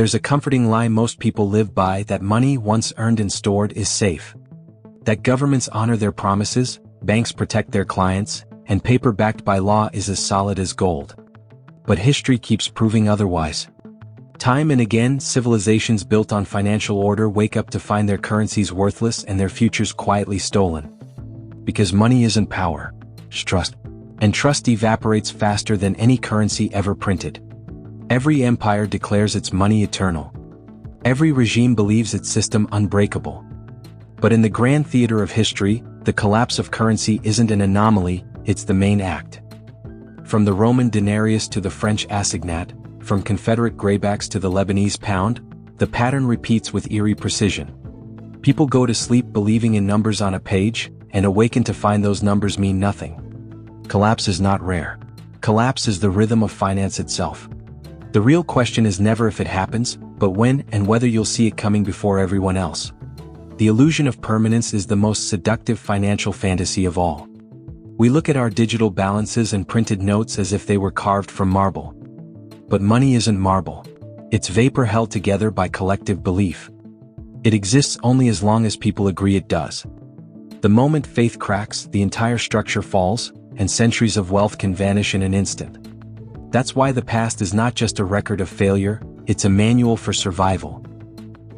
There's a comforting lie most people live by, that money once earned and stored is safe. That governments honor their promises, banks protect their clients, and paper backed by law is as solid as gold. But history keeps proving otherwise. Time and again, civilizations built on financial order wake up to find their currencies worthless and their futures quietly stolen. Because money isn't power, it's trust. And trust evaporates faster than any currency ever printed. Every empire declares its money eternal. Every regime believes its system unbreakable. But in the grand theater of history, the collapse of currency isn't an anomaly, it's the main act. From the Roman denarius to the French assignat, from Confederate greybacks to the Lebanese pound, the pattern repeats with eerie precision. People go to sleep believing in numbers on a page, and awaken to find those numbers mean nothing. Collapse is not rare. Collapse is the rhythm of finance itself. The real question is never if it happens, but when and whether you'll see it coming before everyone else. The illusion of permanence is the most seductive financial fantasy of all. We look at our digital balances and printed notes as if they were carved from marble. But money isn't marble. It's vapor held together by collective belief. It exists only as long as people agree it does. The moment faith cracks, the entire structure falls, and centuries of wealth can vanish in an instant. That's why the past is not just a record of failure, it's a manual for survival.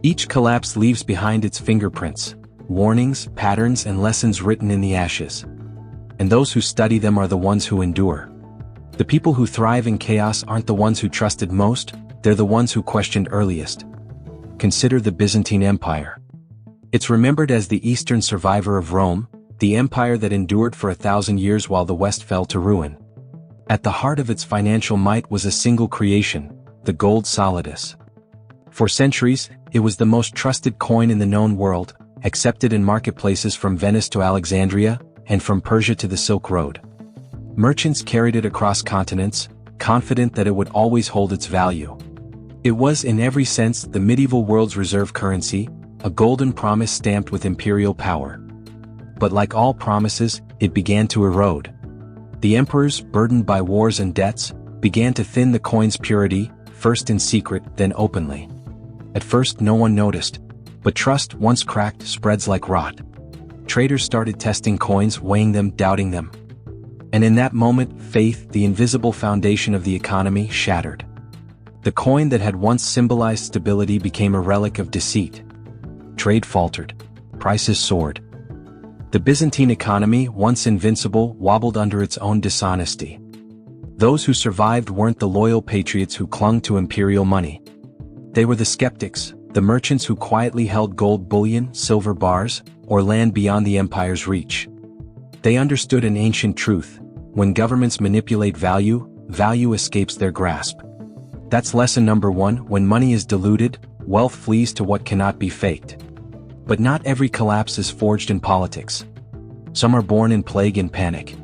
Each collapse leaves behind its fingerprints, warnings, patterns, and lessons written in the ashes. And those who study them are the ones who endure. The people who thrive in chaos aren't the ones who trusted most, they're the ones who questioned earliest. Consider the Byzantine Empire. It's remembered as the eastern survivor of Rome, the empire that endured for 1,000 years while the West fell to ruin. At the heart of its financial might was a single creation, the gold solidus. For centuries, it was the most trusted coin in the known world, accepted in marketplaces from Venice to Alexandria, and from Persia to the Silk Road. Merchants carried it across continents, confident that it would always hold its value. It was in every sense the medieval world's reserve currency, a golden promise stamped with imperial power. But like all promises, it began to erode. The emperors, burdened by wars and debts, began to thin the coin's purity, first in secret, then openly. At first no one noticed, but trust, once cracked, spreads like rot. Traders started testing coins, weighing them, doubting them. And in that moment, faith, the invisible foundation of the economy, shattered. The coin that had once symbolized stability became a relic of deceit. Trade faltered. Prices soared. The Byzantine economy, once invincible, wobbled under its own dishonesty. Those who survived weren't the loyal patriots who clung to imperial money. They were the skeptics, the merchants who quietly held gold bullion, silver bars, or land beyond the empire's reach. They understood an ancient truth: when governments manipulate value, value escapes their grasp. That's lesson number one: when money is diluted, wealth flees to what cannot be faked. But not every collapse is forged in politics. Some are born in plague and panic.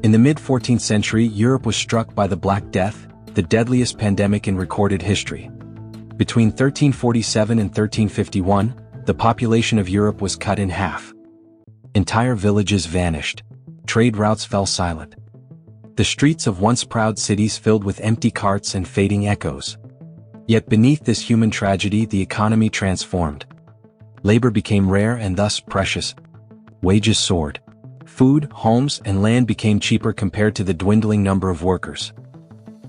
In the mid-14th century, Europe was struck by the Black Death, the deadliest pandemic in recorded history. Between 1347 and 1351, the population of Europe was cut in half. Entire villages vanished. Trade routes fell silent. The streets of once proud cities filled with empty carts and fading echoes. Yet beneath this human tragedy, the economy transformed. Labor became rare and thus precious. Wages soared. Food, homes, and land became cheaper compared to the dwindling number of workers.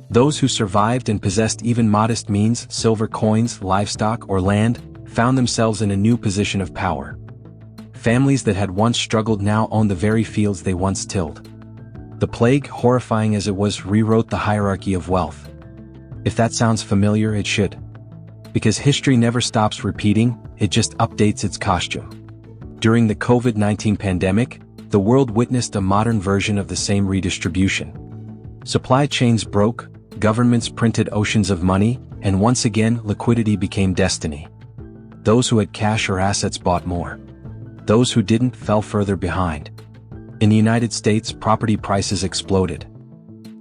Those who survived and possessed even modest means, silver coins, livestock, or land, found themselves in a new position of power. Families that had once struggled now owned the very fields they once tilled. The plague, horrifying as it was, rewrote the hierarchy of wealth. If that sounds familiar, it should. Because history never stops repeating, it just updates its costume. During the COVID-19 pandemic, the world witnessed a modern version of the same redistribution. Supply chains broke, governments printed oceans of money, and once again, liquidity became destiny. Those who had cash or assets bought more. Those who didn't fell further behind. In the United States, property prices exploded.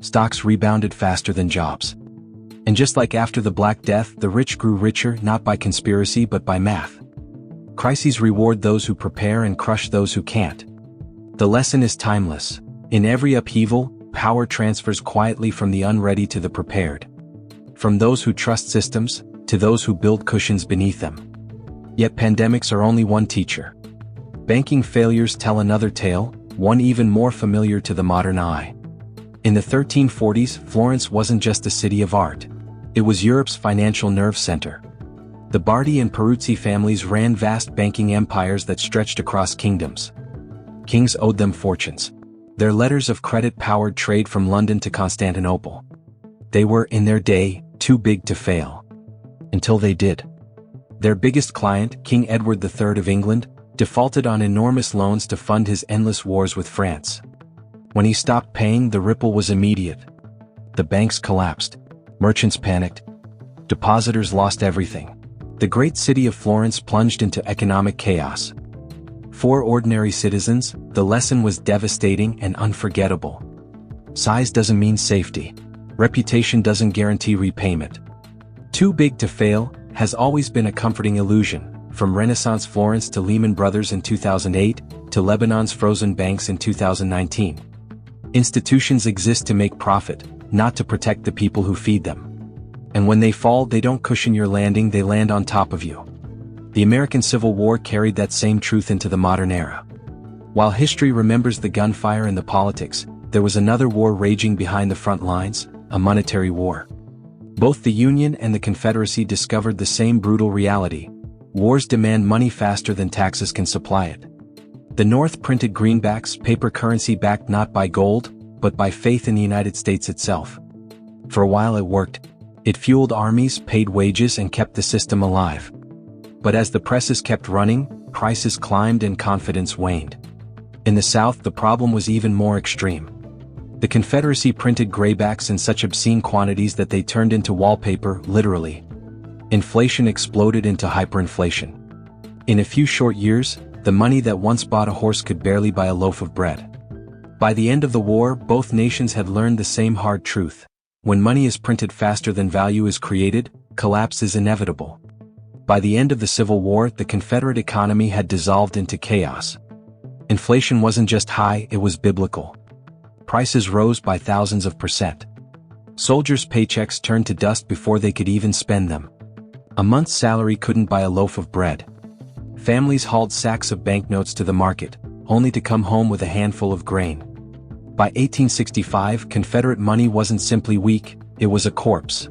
Stocks rebounded faster than jobs. And just like after the Black Death, the rich grew richer not by conspiracy but by math. Crises reward those who prepare and crush those who can't. The lesson is timeless. In every upheaval, power transfers quietly from the unready to the prepared. From those who trust systems, to those who build cushions beneath them. Yet pandemics are only one teacher. Banking failures tell another tale, one even more familiar to the modern eye. In the 1340s, Florence wasn't just a city of art. It was Europe's financial nerve center. The Bardi and Peruzzi families ran vast banking empires that stretched across kingdoms. Kings owed them fortunes. Their letters of credit powered trade from London to Constantinople. They were, in their day, too big to fail. Until they did. Their biggest client, King Edward III of England, defaulted on enormous loans to fund his endless wars with France. When he stopped paying, the ripple was immediate. The banks collapsed. Merchants panicked. Depositors lost everything. The great city of Florence plunged into economic chaos. For ordinary citizens, the lesson was devastating and unforgettable. Size doesn't mean safety. Reputation doesn't guarantee repayment. Too big to fail has always been a comforting illusion, from Renaissance Florence to Lehman Brothers in 2008, to Lebanon's frozen banks in 2019. Institutions exist to make profit, not to protect the people who feed them. And when they fall, they don't cushion your landing, they land on top of you. The American Civil War carried that same truth into the modern era. While history remembers the gunfire and the politics, there was another war raging behind the front lines, a monetary war. Both the Union and the Confederacy discovered the same brutal reality. Wars demand money faster than taxes can supply it. The North printed greenbacks, paper currency backed not by gold, but by faith in the United States itself. For a while it worked. It fueled armies, paid wages, and kept the system alive. But as the presses kept running, prices climbed and confidence waned. In the South, the problem was even more extreme. The Confederacy printed graybacks in such obscene quantities that they turned into wallpaper, literally. Inflation exploded into hyperinflation. In a few short years, the money that once bought a horse could barely buy a loaf of bread. By the end of the war, both nations had learned the same hard truth. When money is printed faster than value is created, collapse is inevitable. By the end of the Civil War, the Confederate economy had dissolved into chaos. Inflation wasn't just high, it was biblical. Prices rose by thousands of %. Soldiers' paychecks turned to dust before they could even spend them. A month's salary couldn't buy a loaf of bread. Families hauled sacks of banknotes to the market, only to come home with a handful of grain. By 1865, Confederate money wasn't simply weak, it was a corpse.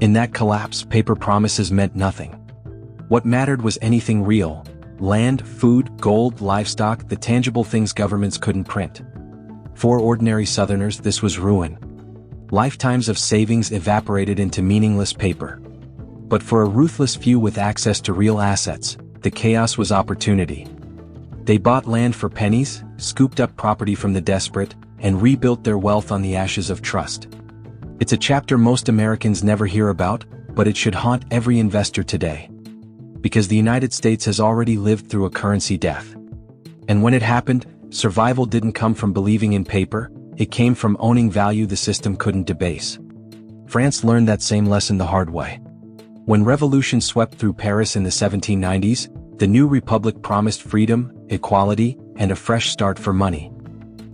In that collapse, paper promises meant nothing. What mattered was anything real: land, food, gold, livestock, the tangible things governments couldn't print. For ordinary Southerners, this was ruin. Lifetimes of savings evaporated into meaningless paper. But for a ruthless few with access to real assets, the chaos was opportunity. They bought land for pennies, scooped up property from the desperate, and rebuilt their wealth on the ashes of trust. It's a chapter most Americans never hear about, but it should haunt every investor today. Because the United States has already lived through a currency death. And when it happened, survival didn't come from believing in paper, it came from owning value the system couldn't debase. France learned that same lesson the hard way. When revolution swept through Paris in the 1790s, the new republic promised freedom, equality, and a fresh start for money.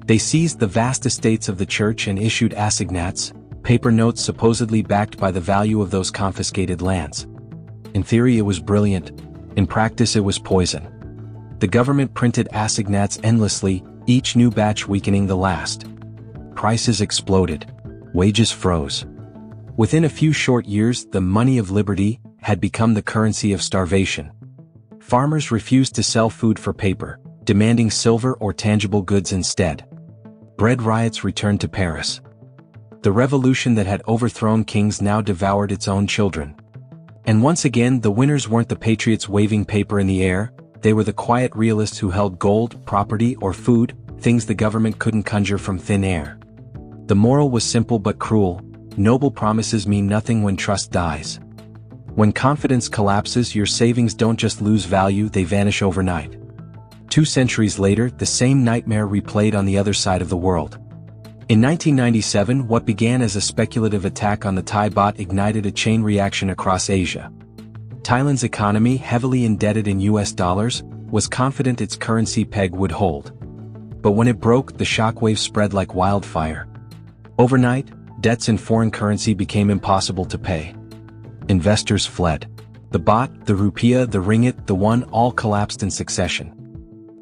They seized the vast estates of the church and issued assignats, paper notes supposedly backed by the value of those confiscated lands. In theory it was brilliant, in practice it was poison. The government printed assignats endlessly, each new batch weakening the last. Prices exploded. Wages froze. Within a few short years, the money of liberty had become the currency of starvation. Farmers refused to sell food for paper, demanding silver or tangible goods instead. Bread riots returned to Paris. The revolution that had overthrown kings now devoured its own children. And once again, the winners weren't the patriots waving paper in the air, they were the quiet realists who held gold, property, or food, things the government couldn't conjure from thin air. The moral was simple but cruel: noble promises mean nothing when trust dies. When confidence collapses, your savings don't just lose value, they vanish overnight. 2 centuries later, the same nightmare replayed on the other side of the world. In 1997, what began as a speculative attack on the Thai baht ignited a chain reaction across Asia. Thailand's economy, heavily indebted in US dollars, was confident its currency peg would hold. But when it broke, the shockwave spread like wildfire. Overnight, debts in foreign currency became impossible to pay. Investors fled. The baht, the rupiah, the ringgit, the won all collapsed in succession.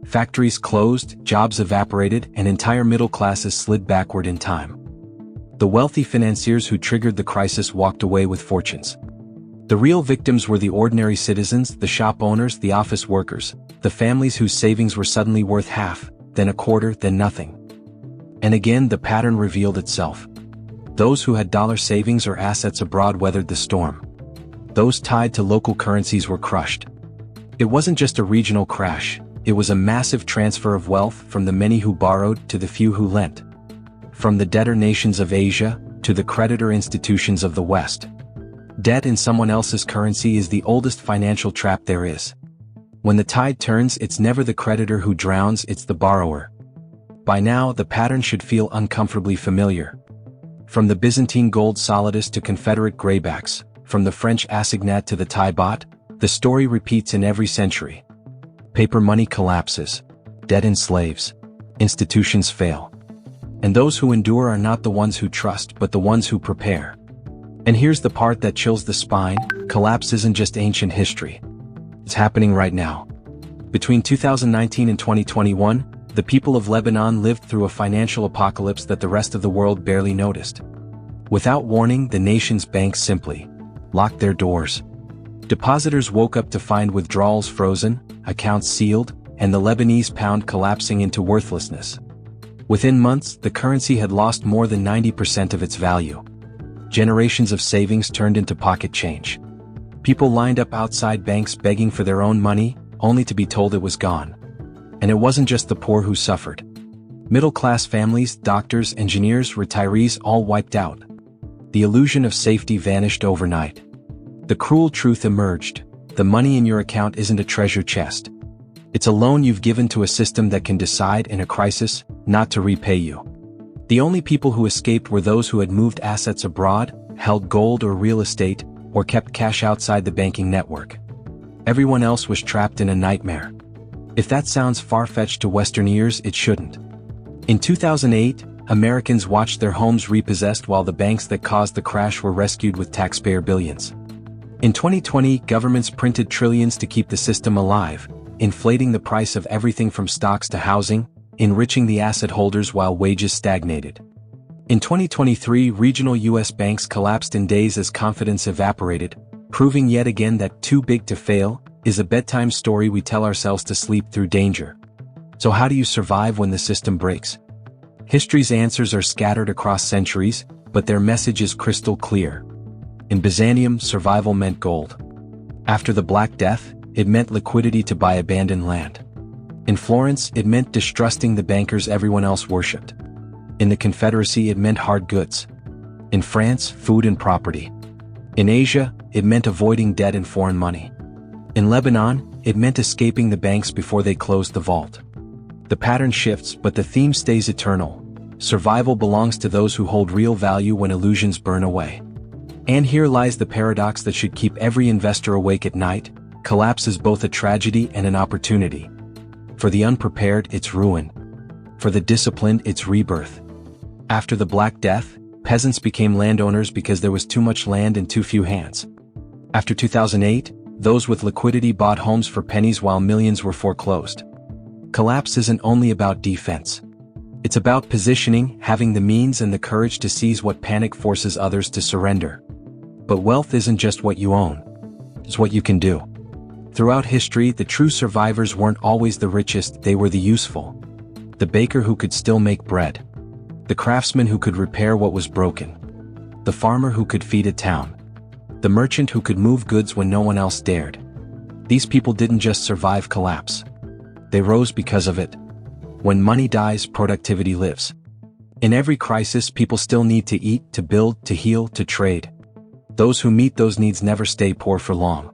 Factories closed, jobs evaporated, and entire middle classes slid backward in time. The wealthy financiers who triggered the crisis walked away with fortunes. The real victims were the ordinary citizens, the shop owners, the office workers, the families whose savings were suddenly worth half, then a quarter, then nothing. And again the pattern revealed itself. Those who had dollar savings or assets abroad weathered the storm. Those tied to local currencies were crushed. It wasn't just a regional crash, it was a massive transfer of wealth from the many who borrowed to the few who lent. From the debtor nations of Asia to the creditor institutions of the West. Debt in someone else's currency is the oldest financial trap there is. When the tide turns, it's never the creditor who drowns, it's the borrower. By now, the pattern should feel uncomfortably familiar. From the Byzantine gold solidus to Confederate greybacks, from the French assignat to the Thai baht, the story repeats in every century. Paper money collapses. Debt enslaves. Institutions fail. And those who endure are not the ones who trust but the ones who prepare. And here's the part that chills the spine: collapse isn't just ancient history. It's happening right now. Between 2019 and 2021, the people of Lebanon lived through a financial apocalypse that the rest of the world barely noticed. Without warning, the nation's banks simply locked their doors. Depositors woke up to find withdrawals frozen, accounts sealed, and the Lebanese pound collapsing into worthlessness. Within months, the currency had lost more than 90% of its value. Generations of savings turned into pocket change. People lined up outside banks begging for their own money, only to be told it was gone. And it wasn't just the poor who suffered. Middle-class families, doctors, engineers, retirees, all wiped out. The illusion of safety vanished overnight. The cruel truth emerged: the money in your account isn't a treasure chest. It's a loan you've given to a system that can decide in a crisis not to repay you. The only people who escaped were those who had moved assets abroad, held gold or real estate, or kept cash outside the banking network. Everyone else was trapped in a nightmare. If that sounds far-fetched to Western ears, it shouldn't. In 2008, Americans watched their homes repossessed while the banks that caused the crash were rescued with taxpayer billions. In 2020, governments printed trillions to keep the system alive, inflating the price of everything from stocks to housing, enriching the asset holders while wages stagnated. In 2023, regional U.S. banks collapsed in days as confidence evaporated, proving yet again that too big to fail is a bedtime story we tell ourselves to sleep through danger. So how do you survive when the system breaks? History's answers are scattered across centuries, but their message is crystal clear. In Byzantium, survival meant gold. After the Black Death, it meant liquidity to buy abandoned land. In Florence, it meant distrusting the bankers everyone else worshipped. In the Confederacy, it meant hard goods. In France, food and property. In Asia, it meant avoiding debt and foreign money. In Lebanon, it meant escaping the banks before they closed the vault. The pattern shifts, but the theme stays eternal. Survival belongs to those who hold real value when illusions burn away. And here lies the paradox that should keep every investor awake at night: collapse is both a tragedy and an opportunity. For the unprepared, it's ruin. For the disciplined, it's rebirth. After the Black Death, peasants became landowners because there was too much land in too few hands. After 2008, those with liquidity bought homes for pennies while millions were foreclosed. Collapse isn't only about defense. It's about positioning, having the means and the courage to seize what panic forces others to surrender. But wealth isn't just what you own. It's what you can do. Throughout history, the true survivors weren't always the richest, they were the useful. The baker who could still make bread. The craftsman who could repair what was broken. The farmer who could feed a town. The merchant who could move goods when no one else dared. These people didn't just survive collapse. They rose because of it. When money dies, productivity lives. In every crisis, people still need to eat, to build, to heal, to trade. Those who meet those needs never stay poor for long.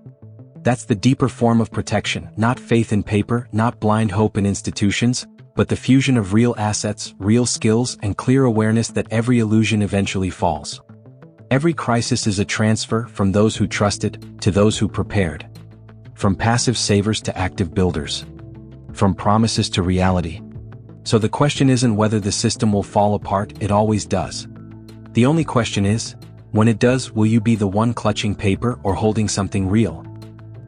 That's the deeper form of protection, not faith in paper, not blind hope in institutions, but the fusion of real assets, real skills, and clear awareness that every illusion eventually falls. Every crisis is a transfer from those who trusted to those who prepared. From passive savers to active builders. From promises to reality. So the question isn't whether the system will fall apart, it always does. The only question is, When it does, will you be the one clutching paper or holding something real?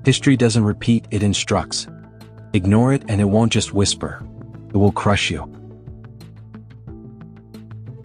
History doesn't repeat, it instructs. Ignore it and it won't just whisper. It will crush you.